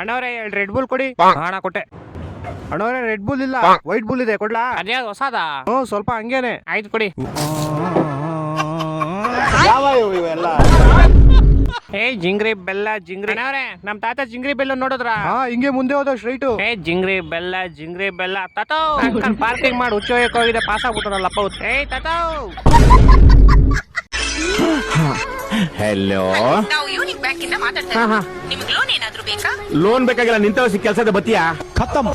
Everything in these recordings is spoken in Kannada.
ಅಣ್ಣವ್ರೆ ರೆಡ್ ಬುಲ್ ಕೊಡಿ. ಹಣ ಕೊಟ್ಟೆ. ಅಣ್ಣವ್ರೆ ರೆಡ್ ಬುಲ್ ಇಲ್ಲ, ವೈಟ್ ಬುಲ್ ಇದೆ, ಕೊಡ್ಲಾ? ಅದೇ ಹೊಸದ. ಸ್ವಲ್ಪ ಹಂಗೇನೆ. ಆಯ್ತು ಕೊಡಿ. ಜಿಂಗ್ರಿ ಬೆಲ್ಲ ಜಿಂಗ್ರಿ. ಅಣ್ಣವ್ರೆ ನಮ್ ತಾತ ಜಿಂಗ್ರಿ ಬೆಲ್ಲ ನೋಡಿದ್ರ? ಹಿಂಗೆ ಮುಂದೆ ಹೋದ ಸ್ಟ್ರೈಟ್. ಜಿಂಗ್ರಿ ಬೆಲ್ಲ ತಾತೋ ಪಾರ್ಕಿಂಗ್ ಮಾಡಿ ಹುಚ್ಚೋಯಕ್ ಹೋಗಿದೆ, ಪಾಸ್ ಆಗ್ಬಿಟ್ರಲ್ಲಪ್ಪ. ತಾತೋ ಹೆಲೋ, ನಾವು ಯೂನಿಕ್ ಬ್ಯಾಂಕ್ ಇಂದ ಮಾತಾಡ್ತಾ ಇದ್ದೀವಿ. ನಿಮಗೆ ಲೋನ್ ಏನಾದ್ರೂ ಬೇಕಾ? ಲೋನ್ ಬೇಕಾಗಿಲ್ಲ, ನಿಂತ ಕೆಲಸದ ಬತ್ತೀಯಾ? ಖತಮ್.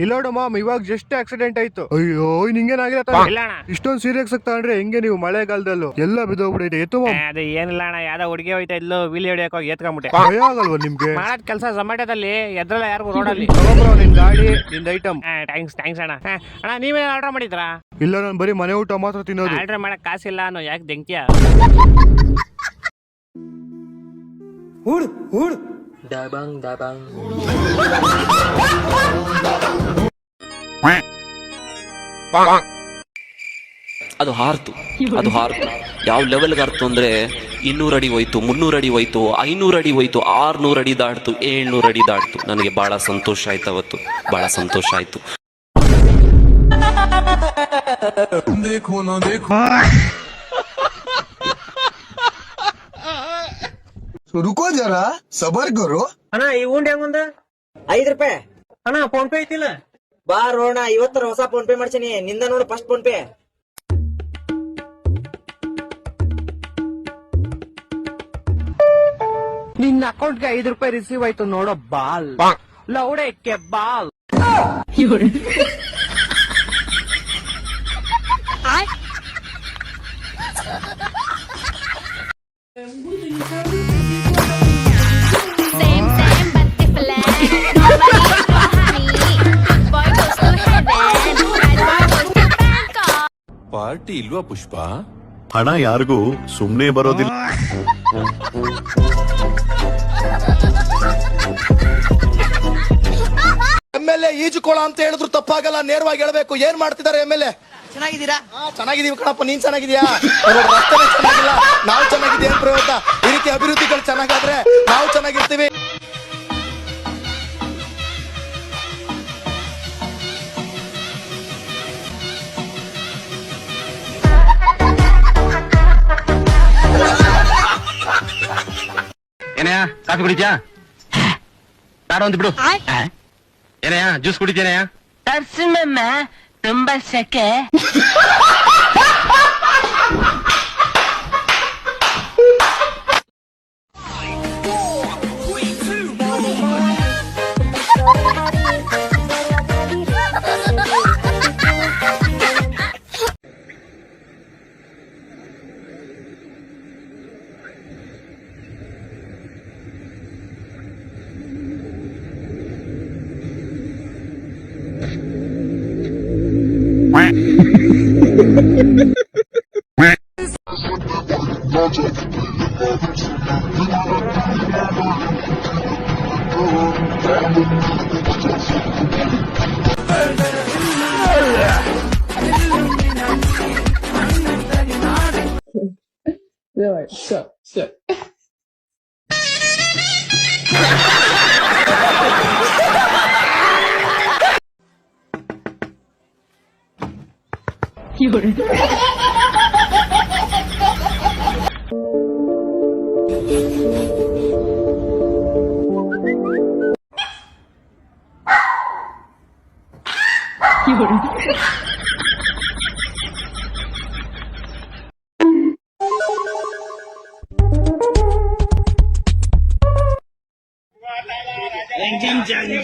ಇಲ್ಲೋಡು ಮಾಮ್, ಇವಾಗ ಜಸ್ಟ್ ಆಕ್ಸಿಡೆಂಟ್ ಆಯ್ತು. ಅಯ್ಯೋ ನಿಂಗೇನಾಗಿರತ್ತ? ಇಲ್ಲ ಅಣ್ಣ. ಇಷ್ಟೊಂದು ಸೀರಿಯಸ್ ಆಗ್ತಾಂಡ್ರೆ ಹೆಂಗೆ ನೀವು ಮಳೆಗಾಲದಲ್ಲೂ ಎಲ್ಲ ಬಿದ್ದೋಗ್ಬಿಡೈತೆ. ಎತ್ತು ಮಾಮ್. ಅದೇ ಏನಿಲ್ಲ ಅಣ್ಣ, ಯಾವ್ದೋ ಹುಡುಗಿ ಹೋಯ್ತಾ ಇದ್ಲು, ವೀಲ್ ಹೊಡಿಯಕ್ ಹೋಗಿ ಎತ್ಕೊಂಡ್ಬಿಟ್ಟೆ. ಭಯ ಆಗಲ್ವಾ ನಿಮ್ಗೆ? ಮಾಡದ್ ಕೆಲಸ ಝೊಮ್ಯಾಟೋದಲ್ಲಿ ಎದ್ರಲ್ಲ ಯಾರಿಗೂ ರೋಡಲ್ಲಿ. ತಗೊಂಡ್ರೋ ನಿನ್ ಗಾಡಿ, ನಿಂದ ಐಟಮ್. ಥ್ಯಾಂಕ್ಸ್ ಅಣ್ಣ. ಅಣ್ಣ ನೀವೇ ಆರ್ಡರ್ ಮಾಡಿದ್ರಾ? ಇಲ್ಲ, ನಾನು ಬರೀ ಮನೆ ಊಟ ಮಾತ್ರ ತಿನ್ನೋದು. ಆರ್ಡರ್ ಮಾಡಕ್ ಕಾಸಿಲ್ಲ ಅನ್ನೋ ಯಾಕೆ ದೆಂಕ್ತಿಯ? ಅದು ಹಾರ್ತು ಯಾವ ಲೆವೆಲ್ಗೆ ಹಾರ್ತು ಅಂದ್ರೆ 200 ಅಡಿ ಹೋಯ್ತು, 300 ಅಡಿ ಹೋಯ್ತು, 500 ಅಡಿ ಹೋಯ್ತು, 600 ಅಡಿ ದಾಟ್ತು, 700 ಅಡಿ ದಾಟ್ತು. ನನಗೆ ಬಹಳ ಸಂತೋಷ ಆಯ್ತು ಅವತ್ತು, ಬಹಳ ಸಂತೋಷ ಆಯ್ತು. रुको जरा सबर करो. ಅಣ್ಣ ಈ ಉಂಡೆ ಹೆಂಗೊಂದ? 5 ರೂಪಾಯಿ. ಅಣ್ಣ ಫೋನ್ ಪೇ ಐತಿಲ್ಲ? ಬಾ ರೋಣ, ಇವತ್ತರ ಹೊಸ ಫೋನ್ ಪೇ ಮಾಡ್ಸೀನಿ. ನಿಂದ ನೋಡು ಫಸ್ಟ್ ಫೋನ್ ಪೇ. ನಿನ್ನ ಅಕೌಂಟ್ಗೆ 5 ರೂಪಾಯಿ ರಿಸೀವ್ ಆಯ್ತು ನೋಡೋ ಬಾಲ್. ಲೌಡಕ್ಕೆ ಬಾಲ್. ಪಾರ್ಟಿ ಇಲ್ವಾ ಪುಷ್ಪ? ಹಣ ಯಾರಿಗೂ ಸುಮ್ನೆ ಬರೋದಿಲ್ಲ. MLA ಈಜುಕೊಳ ಅಂತ ಹೇಳಿದ್ರು ತಪ್ಪಾಗಲ್ಲ, ನೇರವಾಗಿ ಹೇಳ್ಬೇಕು. ಏನ್ ಮಾಡ್ತಿದ್ದಾರೆ MLA? ಚೆನ್ನಾಗಿದ್ದೀರಾ? ಚೆನ್ನಾಗಿದೀವಿ ಕಣಪ್ಪ, ನೀನ್ ಚೆನ್ನಾಗಿದ್ಯಾ? ರಸ್ತೆನೇ ಚೆನ್ನಾಗಿಲ್ಲ, ನಾವು ಚೆನ್ನಾಗಿದ್ದೀವಿ. ಏನ್ ಪ್ರಯೋಜನ? ಈ ರೀತಿ ಅಭಿವೃದ್ಧಿಗಳು ಚೆನ್ನಾಗಾದ್ರೆ ನಾವು ಚೆನ್ನಾಗಿರ್ತೀವಿ. ಏನಯ್ಯ, ಕಾಫಿ ಕುಡಿತ್ಯಾ? ಬೇಡ ಅಂತ ಬಿಡು. ಏನಯ್ಯ, ಜ್ಯೂಸ್ ಕುಡಿತೇನೆಯ? ತುಂಬಾ ಸೆಕೆ.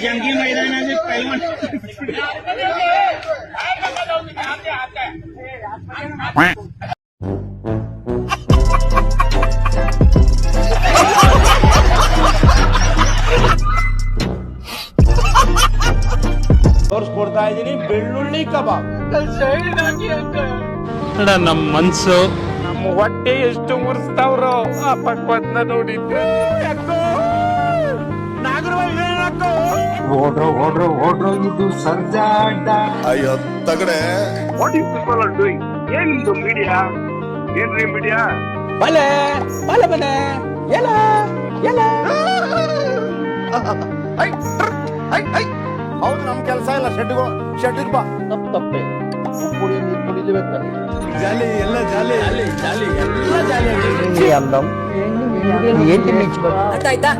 जंगी मैदानाचे पैलवान. ತೋರಿಸ್ಕೊಡ್ತಾ ಇದೀನಿ ಬೆಳ್ಳುಳ್ಳಿ ಕಬಾಬ್. ನಮ್ಮ ಮನ್ಸು, ನಮ್ಮ ಹೊಟ್ಟೆ ಎಷ್ಟು ಮುರಿಸ್ತಾವ್ರೋ ಆ ಪಕ್ವತ್ನ ನೋಡಿದ್ರೆ. ನಾಗರವಾಗಿ ಅಯ್ಯೋ ತಗಡೆ ಹೌದು ನಮ್ ಕೆಲಸ ಇಲ್ಲ ಶೆಡ್ ಬಾ ತಪ್ಪೆ ಜಾಲಿ ಎಲ್ಲ ಜಾಲಿ ಎಲ್ಲ ಜಾಲಿ ಅರ್ಥ ಆಯ್ತಾ